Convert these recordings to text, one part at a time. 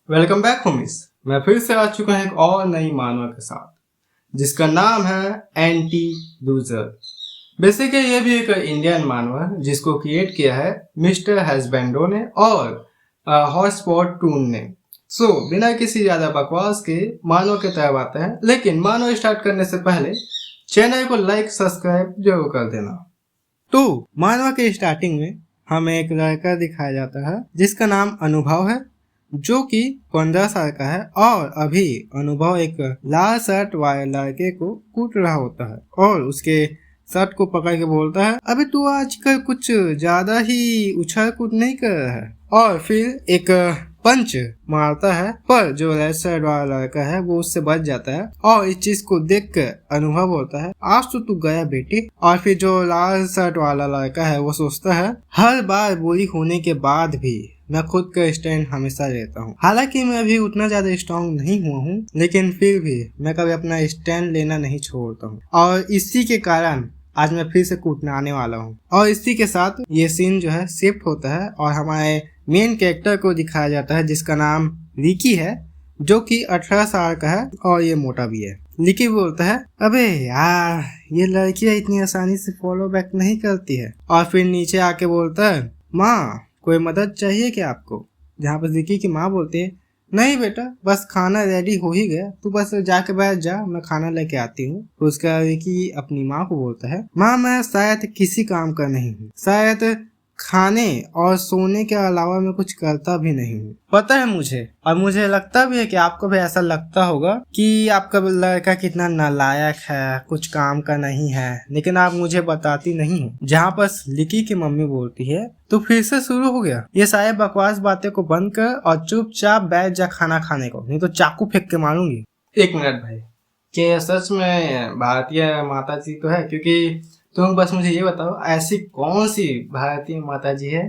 Welcome back होमिस। मैं फिर से आ चुका हूं एक और नई मानवा के साथ जिसका नाम है एंटी लूजर। बेसिकली ये भी एक इंडियन मानवा है जिसको क्रिएट किया है मिस्टर हस्बैंडो ने और हॉटस्पॉट टून ने। बिना किसी ज्यादा बकवास के मानव के तरफ आते हैं, लेकिन मानव स्टार्ट करने से पहले चैनल को लाइक सब्सक्राइब जरूर कर देना। तो मानवा के स्टार्टिंग में हमें एक लड़का दिखाया जाता है जिसका नाम अनुभव है, जो कि 15 साल का है और अभी अनुभव एक लाल शर्ट वाले लड़के को कूट रहा होता है और उसके शर्ट को पकड़ के बोलता है, अबे तू आजकल कुछ ज्यादा ही उछल कूद नहीं कर रहा है। और फिर एक पंच मारता है, पर जो रेड शर्ट वाला लड़का है वो उससे बच जाता है और इस चीज को देख कर अनुभव होता है, आज तो तू गया बेटे। और फिर जो लाल शर्ट वाला लड़का है वो सोचता है, हर बार बुरी होने के बाद भी मैं खुद का स्टैंड हमेशा लेता हूँ। हालांकि मैं अभी उतना ज्यादा स्ट्रॉन्ग नहीं हुआ हूँ, लेकिन फिर भी मैं कभी अपना स्टैंड लेना नहीं छोड़ता हूँ और इसी के कारण आज मैं फिर से कूटने आने वाला हूँ। और इसी के साथ ये सीन जो है शिफ्ट होता है और हमारे मेन कैरेक्टर को दिखाया जाता है जिसका नाम रिकी है, जो कि 18 साल का है और ये मोटा भी है। रिकी बोलता है, अबे यार ये लड़कियां इतनी आसानी से फॉलो बैक नहीं करती है। और फिर नीचे आके बोलता है, माँ कोई मदद चाहिए क्या आपको? जहाँ पर रिकी की माँ बोलती है, नहीं बेटा बस खाना रेडी हो ही गया, तू बस जाके बैठ जा, मैं खाना लेके आती हूँ। तो उसका रिकी अपनी माँ को बोलता है, माँ मैं शायद किसी काम का नहीं हूँ, शायद खाने और सोने के अलावा मैं कुछ करता भी नहीं हूँ। पता है मुझे, और मुझे लगता भी है कि आपको भी ऐसा लगता होगा कि आपका लड़का कितना नालायक है, कुछ काम का नहीं है, लेकिन आप मुझे बताती नहीं हो। जहाँ पर लिकी की मम्मी बोलती है, तो फिर से शुरू हो गया, ये सारे बकवास बातें को बंद कर और चुपचाप बैठ जा खाना खाने को, नहीं तो चाकू फेंक के मारूंगी। 1 मिनट भाई, क्या सच में भारतीय माता जी तो है? क्योंकि तुम बस मुझे ये बताओ, ऐसी कौन सी भारतीय माता जी है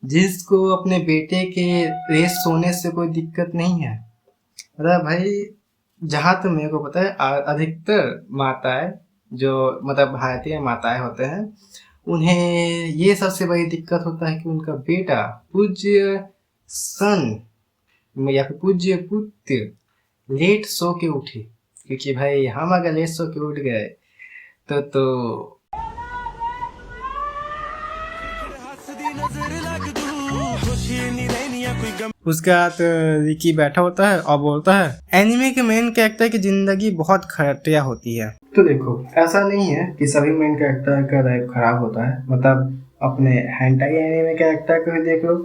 जिसको अपने बेटे के रेस सोने से कोई दिक्कत नहीं है? मतलब भाई, जहाँ तक मेरे को पता है अधिकतर माताएं जो मतलब भारतीय माताएं होते हैं, उन्हें ये सबसे बड़ी दिक्कत होता है कि उनका बेटा पूज्य सन या फिर पूज्य पुत्र लेट सो के उठे। क्योंकि भाई हम अगर लेट सो के उठ गए तो उसके बाद रिकी बैठा होता है और बोलता है, एनिमे के मेन कैरेक्टर की जिंदगी बहुत खराटिया होती है। तो देखो, ऐसा नहीं है कि सभी मेन कैरेक्टर का लाइफ खराब होता है। मतलब अपने हेंटाई एनिमे कैरेक्टर को देख लो,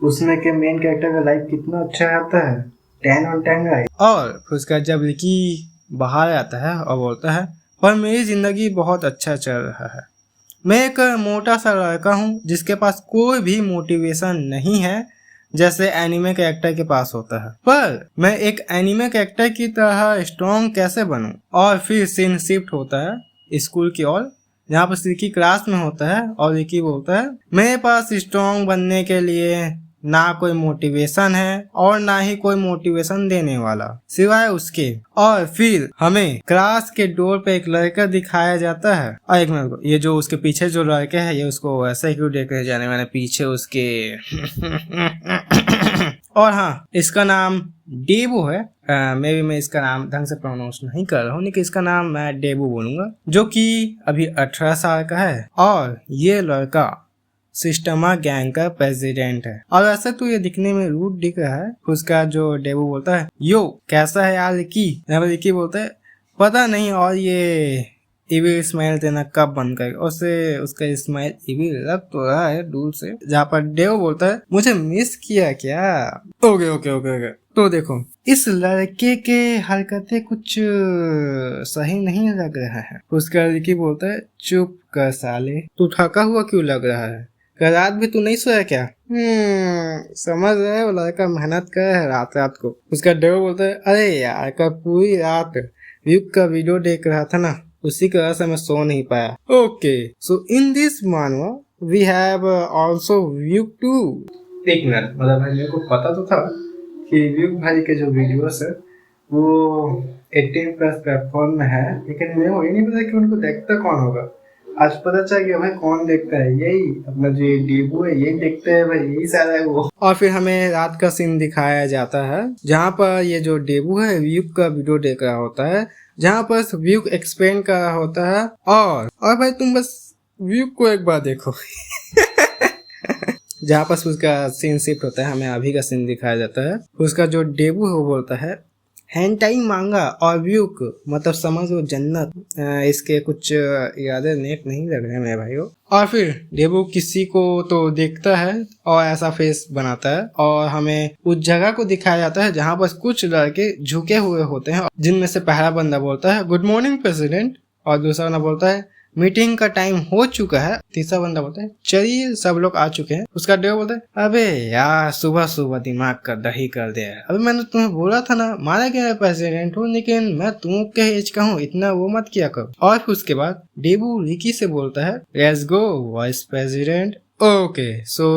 उसमें के मेन कैरेक्टर का लाइफ कितना अच्छा रहता है, 10 on 10 लाइफ। और उसका जब रिकी बाहर आता है और बोलता है, पर मेरी जिंदगी बहुत अच्छा चल रहा है, मैं एक मोटा सा लड़का हूँ जिसके पास कोई भी मोटिवेशन नहीं है जैसे एनिमे कैरेक्टर के पास होता है, पर मैं एक एनिमे कैरेक्टर की तरह स्ट्रॉन्ग कैसे बनूं? और फिर सीन शिफ्ट होता है स्कूल की ओर, जहाँ पर रिकी क्लास में होता है और रिकी बोलता है, मेरे पास स्ट्रॉन्ग बनने के लिए ना कोई मोटिवेशन है और ना ही कोई मोटिवेशन देने वाला सिवाय उसके। और फिर हमें क्लास के डोर पे एक लड़का दिखाया जाता है, और एक मिनट, ये जो उसके पीछे जो लड़के है, ये उसको ऐसे क्यों देख रहे जाने मैंने पीछे उसके और हाँ, इसका नाम डेबू है। मैं इसका नाम ढंग से प्रोनाउंस नहीं कर रहा हूँ, लेकिन इसका नाम मैं डेबू बोलूंगा, जो कि अभी 18 साल का है और ये लड़का सिस्टमा गैंग का प्रेसिडेंट है। और ऐसे तो ये दिखने में रूड दिख रहा है। उसका जो डेबू बोलता है, यो कैसा है यार रिकी? यहाँ पर रिकी बोलता है, पता नहीं, और ये इविल स्माइल देना कब बंद करेगा? उससे उसका स्माइल इविल लग तो रहा है दूर से। जहाँ पर डेबू बोलता है, मुझे मिस किया क्या? Okay okay okay okay. तो देखो, इस लड़के के हरकतें कुछ सही नहीं लग रहा है। उसका रिकी बोलता है, चुप कर साले, तू थका हुआ क्यों लग रहा है? कल रात भी तू नहीं सोया क्या? समझ रहे, वो लड़का मेहनत कर है रात रात को। उसका डेव बोलता है, अरे यार कल पूरी रात व्यूक का वीडियो देख रहा था ना, उसी की वजह से मैं सो नहीं पाया। Okay, so in this manner we have also view two. 1 minute, मतलब भाई मेरे को पता तो था कि व्यूक भाई के जो वीडियोस है वो 18+ प्लेटफॉर्म में है, लेकिन मेरे को ये नहीं पता कि उनको देखता कौन होगा। आज पता चल गया भाई कौन देखता है, यही अपना जो ये डेबू है यही देखते हैं भाई, यही सारा है वो। और फिर हमें रात का सीन दिखाया जाता है जहाँ पर ये जो डेबू है व्यूक का वीडियो देख रहा होता है, जहाँ पर व्यूक एक्सप्लेन कर रहा होता है। और भाई तुम बस व्यूक को एक बार देखो जहाँ पर उसका सीन शिफ्ट होता है, हमें अभी का सीन दिखाया जाता है। उसका जो डेबू है वो बोलता है हेंटाई मांगा और व्यूक मतलब समझो जन्नत। इसके कुछ यादें नेक नहीं लग रहे मेरे भाइयों। और फिर डेबू किसी को तो देखता है और ऐसा फेस बनाता है और हमें उस जगह को दिखाया जाता है जहाँ पर कुछ लड़के झुके हुए होते हैं, जिनमें से पहला बंदा बोलता है गुड मॉर्निंग प्रेसिडेंट और दूसरा बंदा बोलता है मीटिंग का टाइम हो चुका है। तीसरा बंदा बोलता है चलिए सब लोग आ चुके हैं। उसका डेव बोलता है अबे यार सुबह सुबह दिमाग का दही कर दिया, अबे मैंने तुम्हें बोला था ना माना क्या प्रेसिडेंट हूँ, लेकिन मैं तुम के एज का हूँ, इतना वो मत किया करो। और फिर उसके बाद डेबू रिकी से बोलता है let's go vice president. Okay so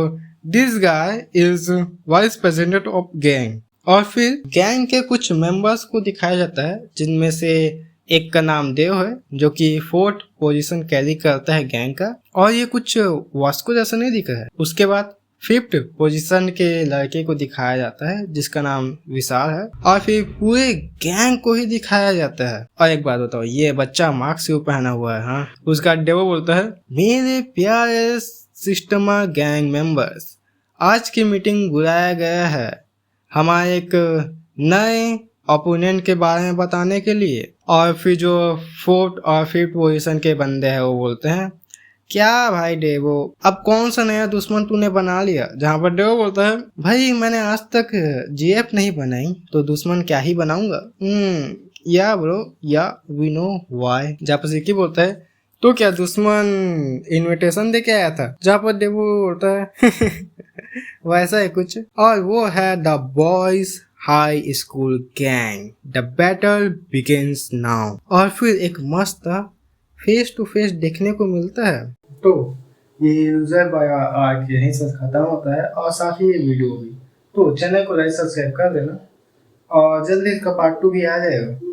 this guy is vice president of gang. और फिर गैंग के कुछ मेंबर्स को दिखाया जाता है, जिनमें से एक का नाम देव है जो कि 4th पोजीशन कैरी करता है गैंग का, और ये कुछ वास्को जैसा नहीं दिख रहा है। उसके बाद 5th पोजीशन के लड़के को दिखाया जाता है जिसका नाम विशाल है, और फिर पूरे गैंग को ही दिखाया जाता है। और एक बात बताओ, ये बच्चा मार्क्स क्यों पहना हुआ है? हाँ, उसका डेवो बोलता है मेरे प्यारे सिस्टमा गैंग मेंबर्स, आज की मीटिंग बुलाया गया है हमारे एक नए ओपोनेंट के बारे में बताने के लिए। और फिर जो 4th और 5th पोजीशन के बंदे हैं वो बोलते हैं क्या भाई डेवो अब कौन सा नया दुश्मन तूने बना लिया? जहाँ पर डेवो बोलता है भाई मैंने आज तक जीएफ नहीं बनाई तो दुश्मन क्या ही बनाऊंगा। या ब्रो या वी नो व्हाई। जहाँ पर सिक्की बोलता है तो क्या दुश्मन इनविटेशन दे के आया था? जहाँ पर डेवो बोलता है वैसा है कुछ। और वो है the boys high school gang, the battle begins now. और फिर एक मस्त फेस टू फेस देखने को मिलता है। तो ये यूजर बाय आर्क यहीं से खत्म होता है और साथ ही ये वीडियो भी। तो चैनल को लाइक सब्सक्राइब कर देना और जल्दी इसका पार्ट 2 भी आ जाएगा।